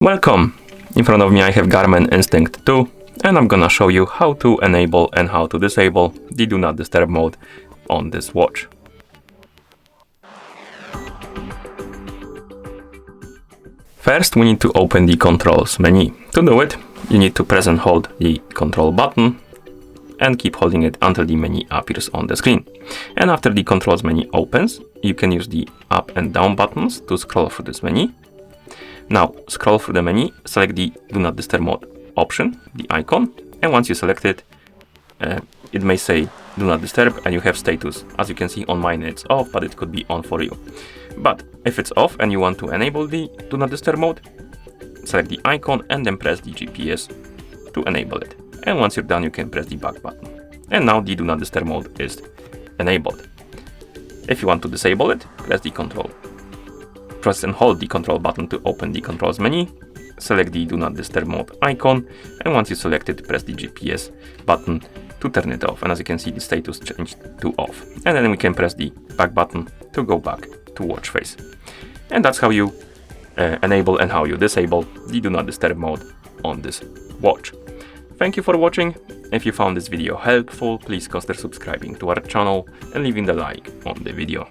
Welcome! In front of me I have GARMIN Instinct 2 and I'm gonna show you how to enable and how to disable the Do Not Disturb mode on this watch. First we need to open the controls menu. To do it, you need to press and hold the control button and keep holding it until the menu appears on the screen. And after the controls menu opens, you can use the up and down buttons to scroll through this menu. Now scroll through the menu, select the Do Not Disturb mode option, the icon, and once you select it, it may say Do Not Disturb and you have status. As you can see on mine it's off, but it could be on for you. But if it's off and you want to enable the Do Not Disturb mode, select the icon and then press the GPS to enable it. And once you're done, you can press the back button. And now the Do Not Disturb mode is enabled. If you want to disable it, press and hold the control button to open the controls menu, select the Do Not Disturb mode icon, and once you select it, press the GPS button to turn it off. And as you can see, the status changed to off. And then we can press the back button to go back to watch face. And that's how you enable and how you disable the Do Not Disturb mode on this watch. Thank you for watching. If you found this video helpful, please consider subscribing to our channel and leaving the like on the video.